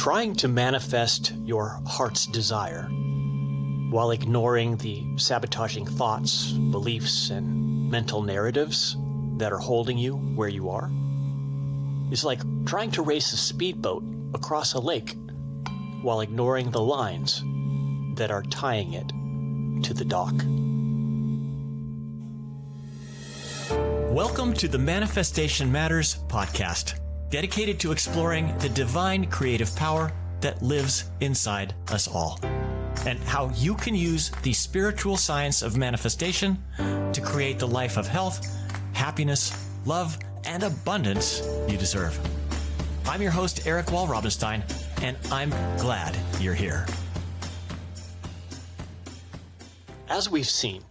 trying to manifest your heart's desire while ignoring the sabotaging thoughts, beliefs, and mental narratives that are holding you where you are is like trying to race a speedboat across a lake while ignoring the lines that are tying it to the dock. Welcome to the Manifestation Matters podcast, dedicated to exploring the divine creative power that lives inside us all, and how you can use the spiritual science of manifestation to create the life of health, happiness, love, and abundance you deserve. I'm your host, Walrabenstein, and I'm glad you're here. As we've seen,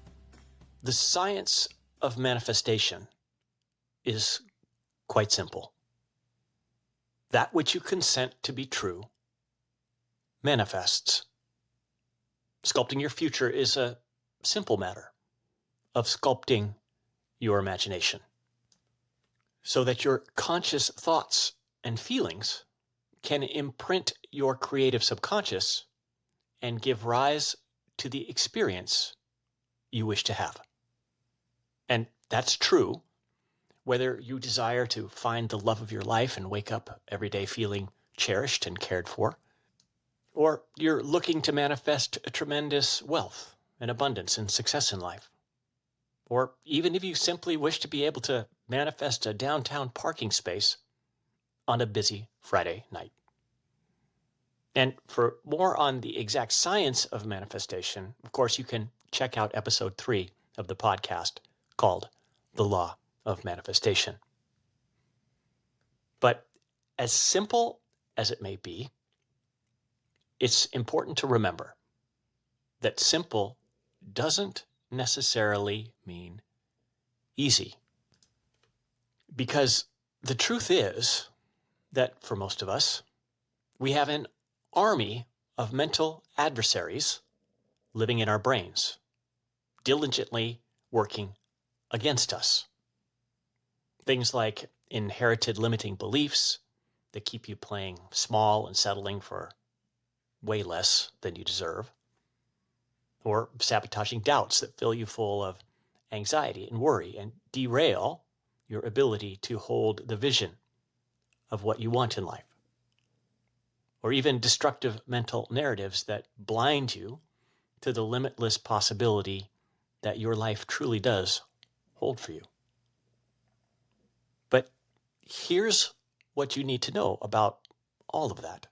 the science of manifestation is quite simple. That which you consent to be true manifests. Sculpting your future is a simple matter of sculpting your imagination so that your conscious thoughts and feelings can imprint your creative subconscious and give rise to the experience you wish to have. And that's true whether you desire to find the love of your life and wake up every day feeling cherished and cared for, or you're looking to manifest a tremendous wealth and abundance and success in life, or even if you simply wish to be able to manifest a downtown parking space on a busy Friday night. And for more on the exact science of manifestation, of course, you can check out episode 3 of the podcast called The Law of Manifestation. But as simple as it may be, it's important to remember that simple doesn't necessarily mean easy. Because the truth is that for most of us, we have an army of mental adversaries living in our brains, diligently working against us. Things like inherited limiting beliefs that keep you playing small and settling for way less than you deserve, or sabotaging doubts that fill you full of anxiety and worry and derail your ability to hold the vision of what you want in life, or even destructive mental narratives that blind you to the limitless possibility that your life truly does hold for you. But here's what you need to know about all of that.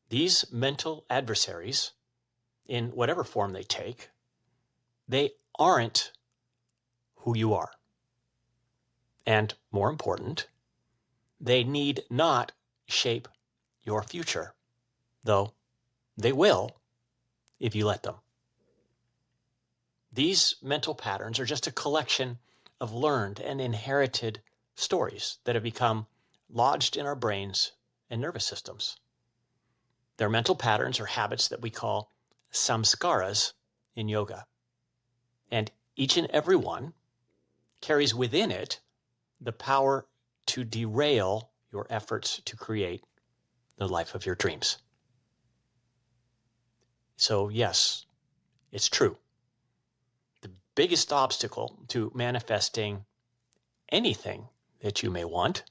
These mental adversaries, in whatever form they take, they aren't who you are. And more important, they need not shape your future, though they will if you let them. These mental patterns are just a collection of learned and inherited stories that have become lodged in our brains and nervous systems. They're mental patterns or habits that we call samskaras in yoga. And each and every one carries within it the power to derail your efforts to create the life of your dreams. So yes, it's true. The biggest obstacle to manifesting anything that you may want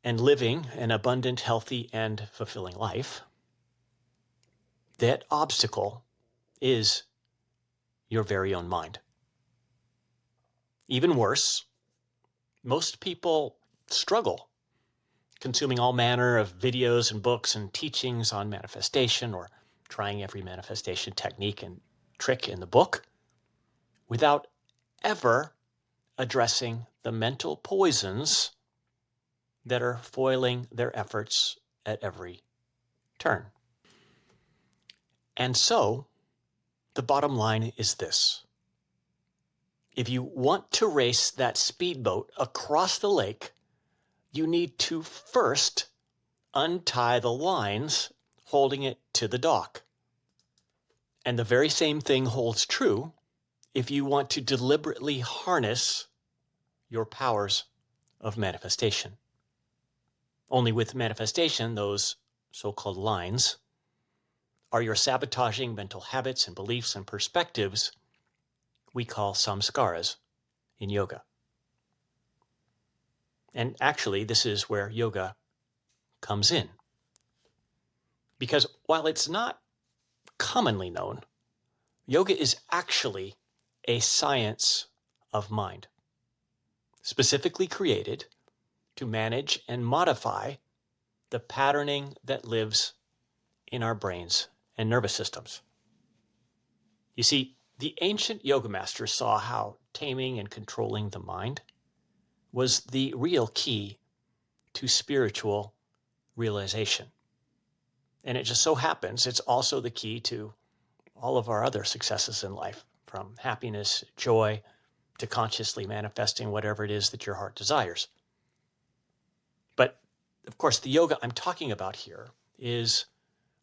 and living an abundant, healthy, and fulfilling life, that obstacle is your very own mind. Even worse, most people struggle consuming all manner of videos and books and teachings on manifestation, or trying every manifestation technique and trick in the book without ever addressing the mental poisons that are foiling their efforts at every turn. And so, the bottom line is this. If you want to race that speedboat across the lake, you need to first untie the lines holding it to the dock. And the very same thing holds true if you want to deliberately harness your powers of manifestation. Only with manifestation, those so-called lines are your sabotaging mental habits and beliefs and perspectives we call samskaras in yoga. And actually, this is where yoga comes in. Because while it's not commonly known, yoga is actually a science of mind, specifically created to manage and modify the patterning that lives in our brains and nervous systems. You see, the ancient yoga masters saw how taming and controlling the mind was the real key to spiritual realization. And it just so happens it's also the key to all of our other successes in life, from happiness, joy, to consciously manifesting whatever it is that your heart desires. But of course, the yoga I'm talking about here is,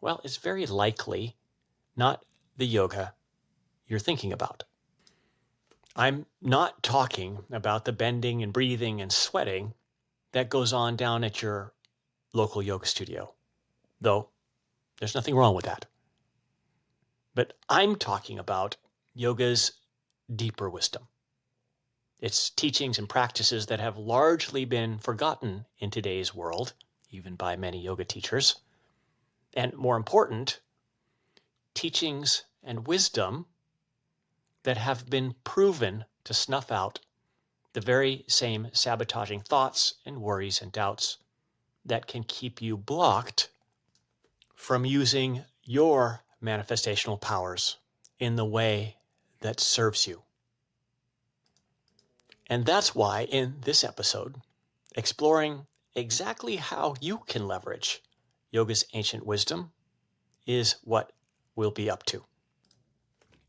well, it's very likely not the yoga you're thinking about. I'm not talking about the bending and breathing and sweating that goes on down at your local yoga studio, though there's nothing wrong with that. But I'm talking about yoga's deeper wisdom. It's teachings and practices that have largely been forgotten in today's world, even by many yoga teachers. And more important, teachings and wisdom that have been proven to snuff out the very same sabotaging thoughts and worries and doubts that can keep you blocked from using your manifestational powers in the way that serves you. And that's why in this episode, exploring exactly how you can leverage yoga's ancient wisdom is what we'll be up to.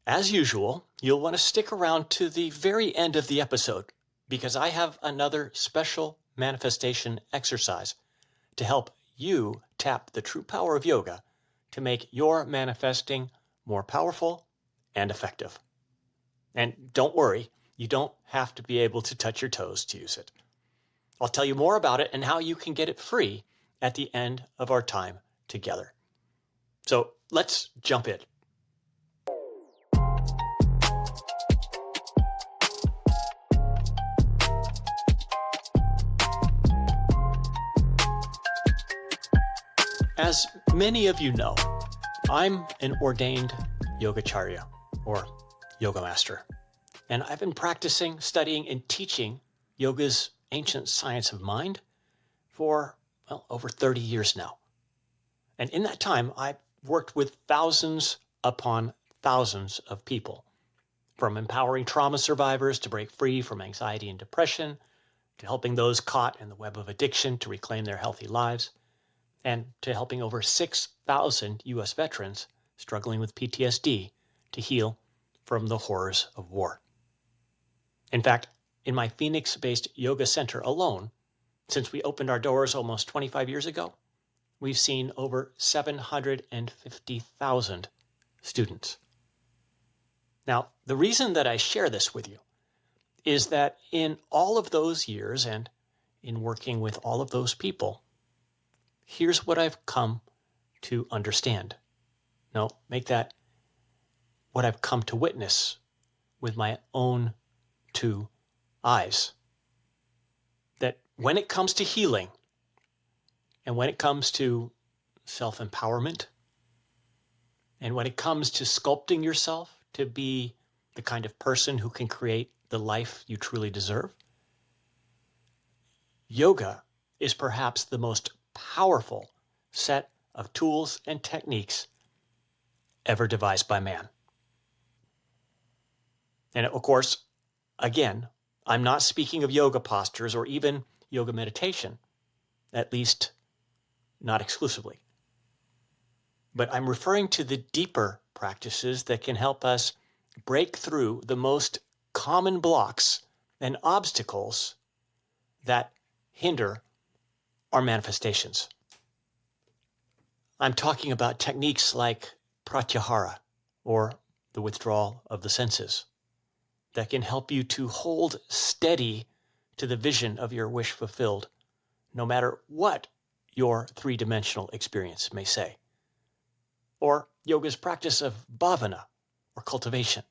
As usual, you'll want to stick around to the very end of the episode because I have another special manifestation exercise to help you tap the true power of yoga to make your manifesting more powerful and effective. And don't worry, you don't have to be able to touch your toes to use it. I'll tell you more about it and how you can get it free at the end of our time together. So let's jump in. As many of you know, I'm an ordained yogacharya, or yoga master, and I've been practicing, studying, and teaching yoga's ancient science of mind for, well, over 30 years now. And in that time, I've worked with thousands upon thousands of people, from empowering trauma survivors to break free from anxiety and depression, to helping those caught in the web of addiction to reclaim their healthy lives, and to helping over 6,000 U.S. veterans struggling with PTSD to heal from the horrors of war. In fact, in my Phoenix-based yoga center alone, since we opened our doors almost 25 years ago, we've seen over 750,000 students. Now, the reason that I share this with you is that in all of those years and in working with all of those people, here's what I've come to understand. No, make that what I've come to witness with my own two eyes. That when it comes to healing and when it comes to self-empowerment and when it comes to sculpting yourself to be the kind of person who can create the life you truly deserve, yoga is perhaps the most powerful set of tools and techniques ever devised by man. And of course, again, I'm not speaking of yoga postures or even yoga meditation, at least not exclusively. But I'm referring to the deeper practices that can help us break through the most common blocks and obstacles that hinder our manifestations. I'm talking about techniques like pratyahara, or the withdrawal of the senses, that can help you to hold steady to the vision of your wish fulfilled, no matter what your three-dimensional experience may say. Or yoga's practice of bhavana, or cultivation,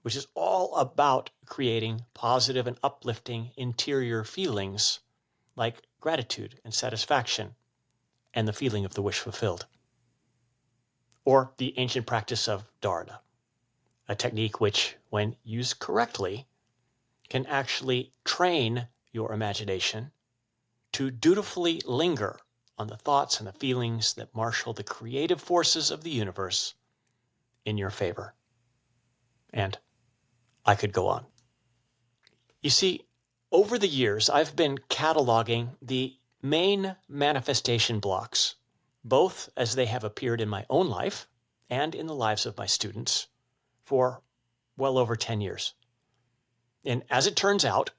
which is all about creating positive and uplifting interior feelings like gratitude and satisfaction and the feeling of the wish fulfilled. Or the ancient practice of dharana, a technique which, when used correctly, can actually train your imagination to dutifully linger on the thoughts and the feelings that marshal the creative forces of the universe in your favor. And I could go on. You see, over the years, I've been cataloging the main manifestation blocks, both as they have appeared in my own life and in the lives of my students, for well over 10 years. And as it turns out,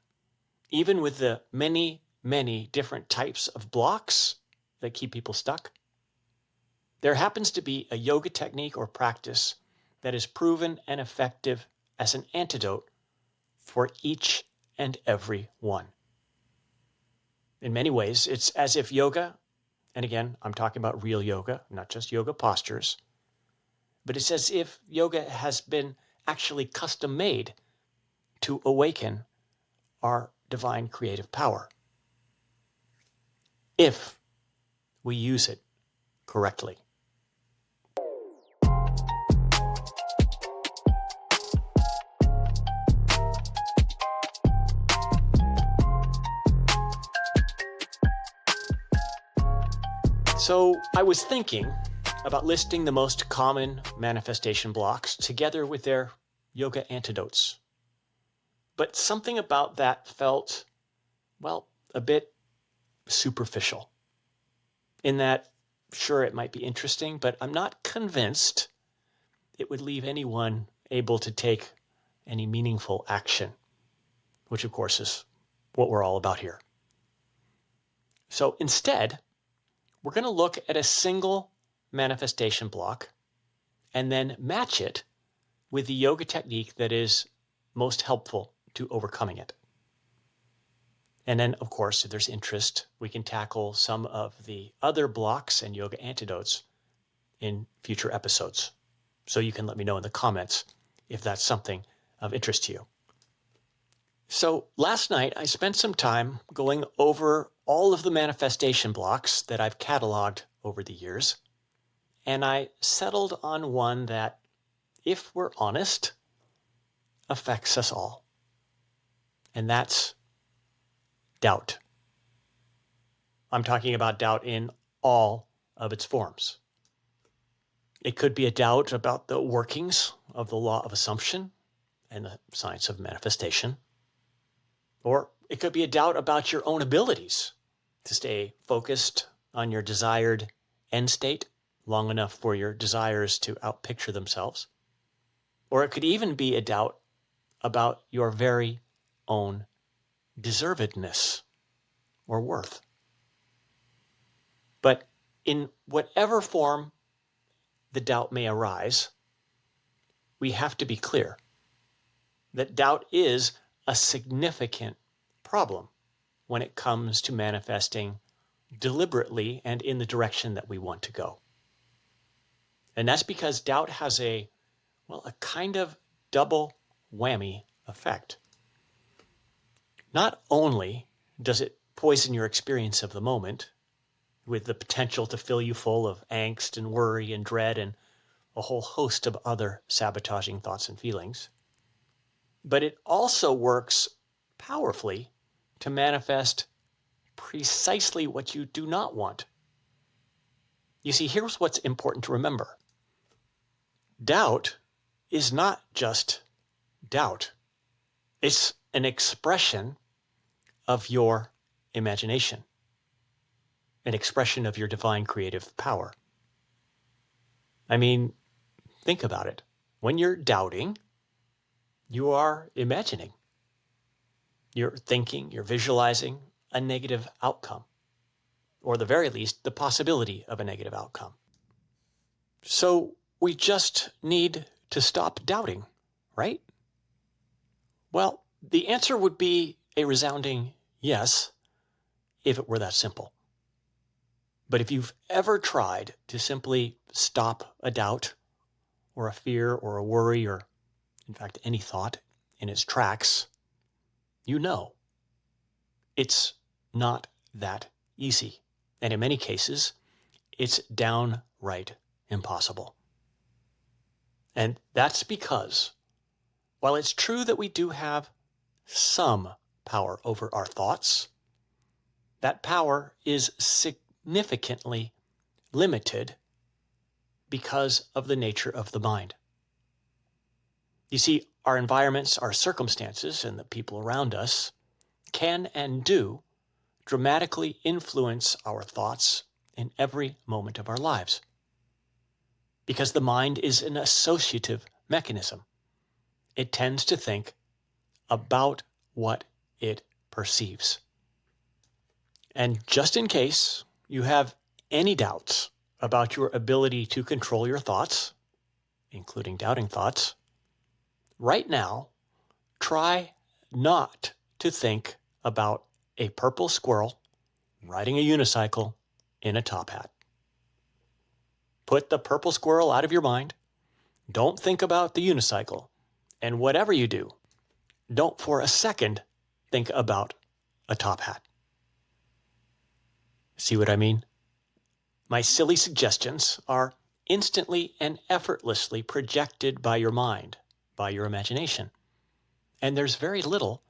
even with the many, many different types of blocks that keep people stuck, there happens to be a yoga technique or practice that is proven and effective as an antidote for each and every one. In many ways, it's as if yoga, and again, I'm talking about real yoga, not just yoga postures, but it's as if yoga has been actually custom made to awaken our divine creative power, if we use it correctly. So I was thinking about listing the most common manifestation blocks together with their yoga antidotes. But something about that felt, well, a bit superficial. In that, sure, it might be interesting, but I'm not convinced it would leave anyone able to take any meaningful action, which of course is what we're all about here. So instead, we're going to look at a single manifestation block and then match it with the yoga technique that is most helpful to overcoming it. And then, of course, if there's interest, we can tackle some of the other blocks and yoga antidotes in future episodes. So you can let me know in the comments if that's something of interest to you. So last night, I spent some time going over all of the manifestation blocks that I've cataloged over the years, and I settled on one that, if we're honest, affects us all. And that's doubt. I'm talking about doubt in all of its forms. It could be a doubt about the workings of the law of assumption and the science of manifestation. Or it could be a doubt about your own abilities to stay focused on your desired end state long enough for your desires to outpicture themselves. Or it could even be a doubt about your very own deservedness or worth. But in whatever form the doubt may arise, we have to be clear that doubt is a significant problem when it comes to manifesting deliberately and in the direction that we want to go. And that's because doubt has a kind of double whammy effect. Not only does it poison your experience of the moment with the potential to fill you full of angst and worry and dread and a whole host of other sabotaging thoughts and feelings, but it also works powerfully to manifest precisely what you do not want. You see, here's what's important to remember. Doubt is not just doubt. It's an expression of your imagination, an expression of your divine creative power. I mean, think about it. When you're doubting, you are imagining. You're thinking, you're visualizing a negative outcome, or at the very least, the possibility of a negative outcome. So we just need to stop doubting, right? Well, the answer would be a resounding yes, if it were that simple. But if you've ever tried to simply stop a doubt or a fear or a worry or, in fact, any thought in its tracks, you know it's not that easy. And in many cases, it's downright impossible. And that's because, while it's true that we do have some power over our thoughts, that power is significantly limited because of the nature of the mind. You see, our environments, our circumstances, and the people around us can and do dramatically influence our thoughts in every moment of our lives. Because the mind is an associative mechanism. It tends to think about what it perceives. And just in case you have any doubts about your ability to control your thoughts, including doubting thoughts, right now, try not to think about a purple squirrel riding a unicycle in a top hat. Put the purple squirrel out of your mind. Don't think about the unicycle. And whatever you do, don't for a second think about a top hat. See what I mean? My silly suggestions are instantly and effortlessly projected by your mind, by your imagination. And there's very little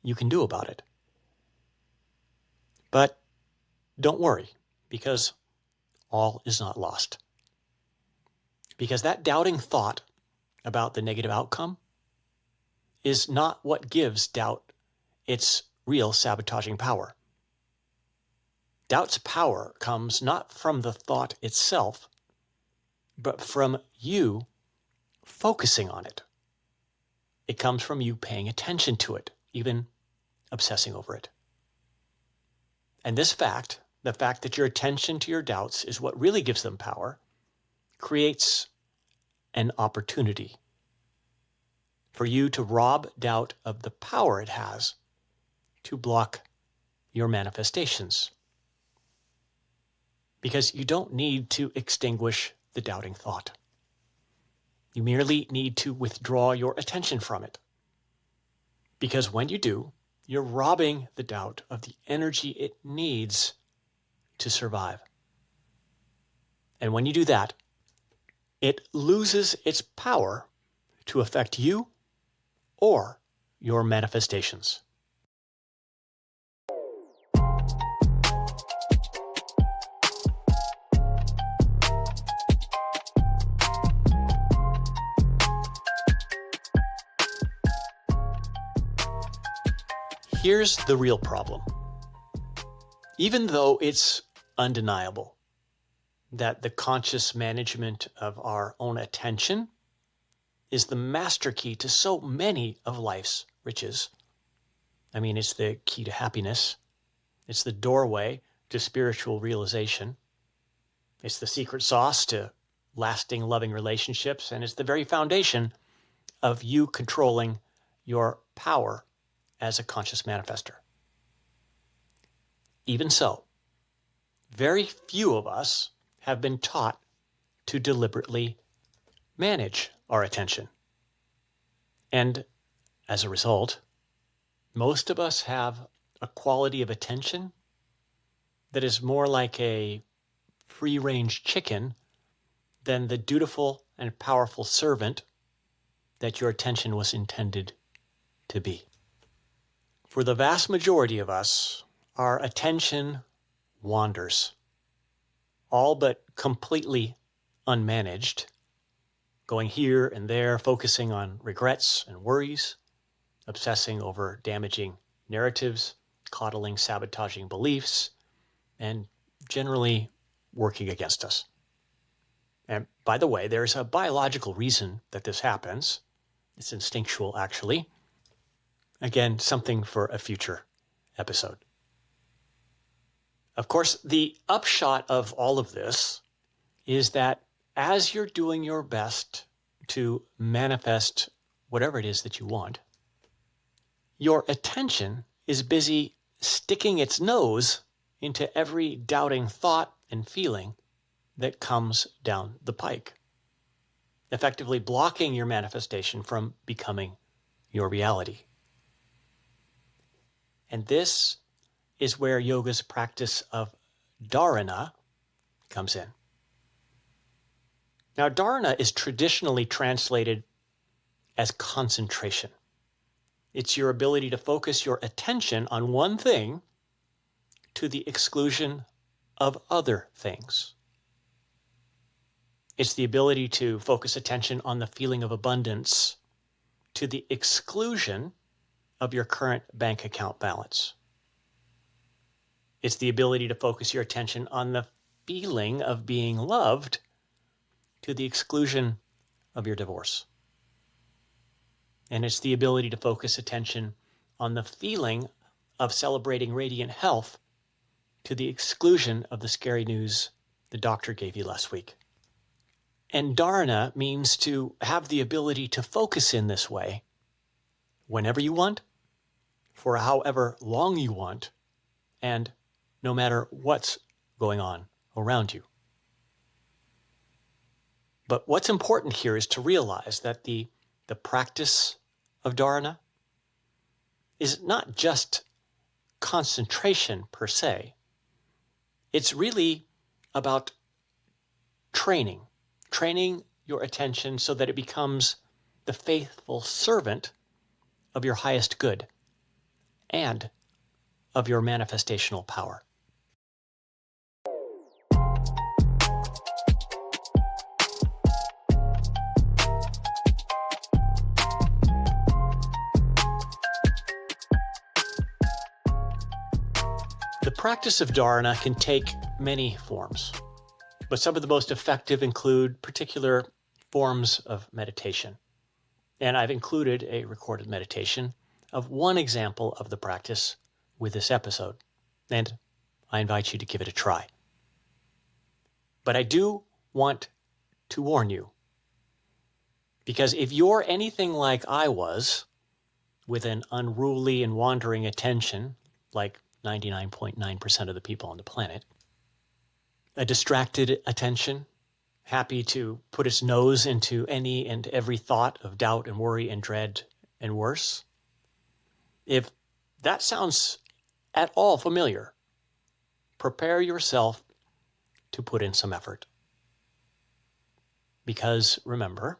you can do about it. But don't worry, because all is not lost. Because that doubting thought about the negative outcome is not what gives doubt its real sabotaging power. Doubt's power comes not from the thought itself, but from you focusing on it. It comes from you paying attention to it, even obsessing over it. And this fact, the fact that your attention to your doubts is what really gives them power, creates an opportunity for you to rob doubt of the power it has to block your manifestations. Because you don't need to extinguish the doubting thought. You merely need to withdraw your attention from it. Because when you do, you're robbing the doubt of the energy it needs to survive. And when you do that, it loses its power to affect you or your manifestations. Here's the real problem. Even though it's undeniable that the conscious management of our own attention is the master key to so many of life's riches. I mean, it's the key to happiness. It's the doorway to spiritual realization. It's the secret sauce to lasting, loving relationships. And it's the very foundation of you controlling your power as a conscious manifester. Even so, very few of us have been taught to deliberately manage our attention. And as a result, most of us have a quality of attention that is more like a free-range chicken than the dutiful and powerful servant that your attention was intended to be. For the vast majority of us, our attention wanders, all but completely unmanaged, going here and there, focusing on regrets and worries, obsessing over damaging narratives, coddling, sabotaging beliefs, and generally working against us. And by the way, there's a biological reason that this happens. It's instinctual, actually. Again, something for a future episode. Of course, the upshot of all of this is that as you're doing your best to manifest whatever it is that you want, your attention is busy sticking its nose into every doubting thought and feeling that comes down the pike, effectively blocking your manifestation from becoming your reality. And this is where yoga's practice of dharana comes in. Now, dharana is traditionally translated as concentration. It's your ability to focus your attention on one thing to the exclusion of other things. It's the ability to focus attention on the feeling of abundance to the exclusion of your current bank account balance. It's the ability to focus your attention on the feeling of being loved to the exclusion of your divorce. And it's the ability to focus attention on the feeling of celebrating radiant health to the exclusion of the scary news the doctor gave you last week. And dharana means to have the ability to focus in this way whenever you want, for however long you want, and no matter what's going on around you. But what's important here is to realize that the practice of dharana is not just concentration per se. It's really about training your attention so that it becomes the faithful servant of your highest good and of your manifestational power. The practice of dharana can take many forms, but some of the most effective include particular forms of meditation. And I've included a recorded meditation of one example of the practice with this episode, and I invite you to give it a try. But I do want to warn you, because if you're anything like I was, with an unruly and wandering attention, like 99.9% of the people on the planet, a distracted attention, happy to put its nose into any and every thought of doubt and worry and dread and worse. If that sounds at all familiar, prepare yourself to put in some effort. Because remember,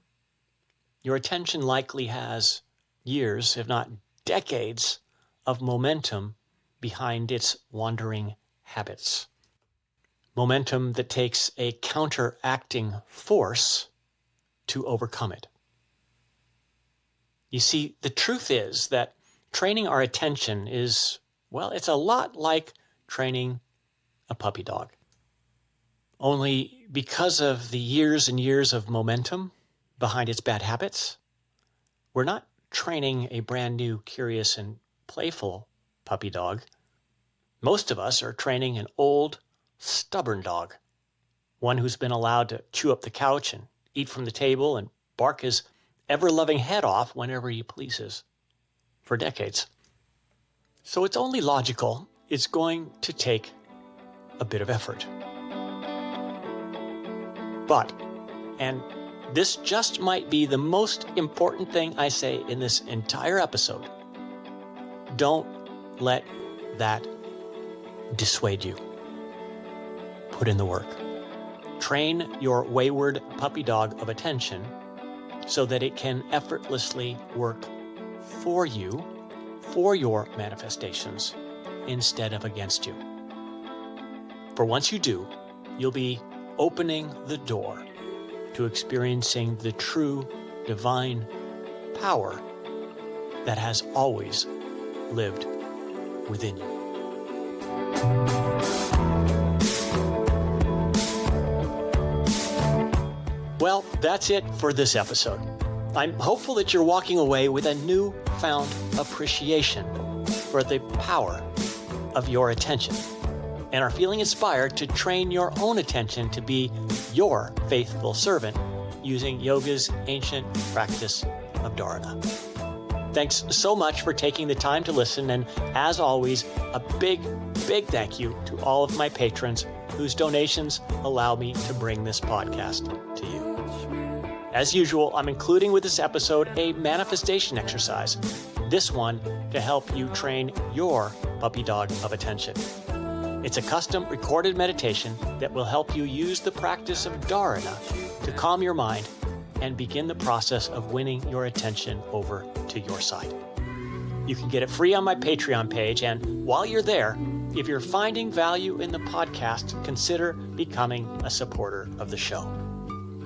your attention likely has years, if not decades, of momentum behind its wandering habits. Momentum that takes a counteracting force to overcome it. You see, the truth is that training our attention is, well, it's a lot like training a puppy dog. Only because of the years and years of momentum behind its bad habits, we're not training a brand new, curious, and playful puppy dog. Most of us are training an old, stubborn dog, one who's been allowed to chew up the couch and eat from the table and bark his ever-loving head off whenever he pleases for decades. So it's only logical it's going to take a bit of effort. But, and this just might be the most important thing I say in this entire episode, don't let that dissuade you. Put in the work. Train your wayward puppy dog of attention so that it can effortlessly work for you, for your manifestations, instead of against you. For once you do, you'll be opening the door to experiencing the true divine power that has always lived within you. Well, that's it for this episode. I'm hopeful that you're walking away with a newfound appreciation for the power of your attention and are feeling inspired to train your own attention to be your faithful servant using yoga's ancient practice of dharana. Thanks so much for taking the time to listen, and as always, a big thank you to all of my patrons whose donations allow me to bring this podcast to you. As usual, I'm including with this episode a manifestation exercise, this one to help you train your puppy dog of attention. It's a custom recorded meditation that will help you use the practice of dharana to calm your mind and begin the process of winning your attention over to your side. You can get it free on my Patreon page, and while you're there, if you're finding value in the podcast, consider becoming a supporter of the show.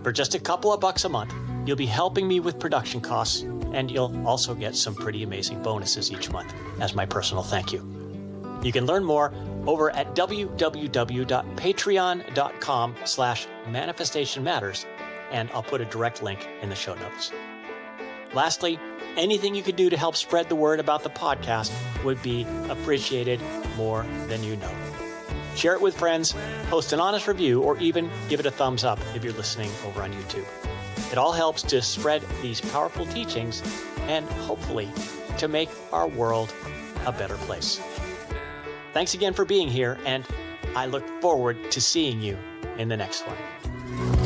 For just a couple of bucks a month, you'll be helping me with production costs, and you'll also get some pretty amazing bonuses each month as my personal thank you. You can learn more over at www.patreon.com/manifestationmatters, and I'll put a direct link in the show notes. Lastly, anything you could do to help spread the word about the podcast would be appreciated more than you know. Share it with friends, post an honest review, or even give it a thumbs up if you're listening over on YouTube. It all helps to spread these powerful teachings and hopefully to make our world a better place. Thanks again for being here, and I look forward to seeing you in the next one.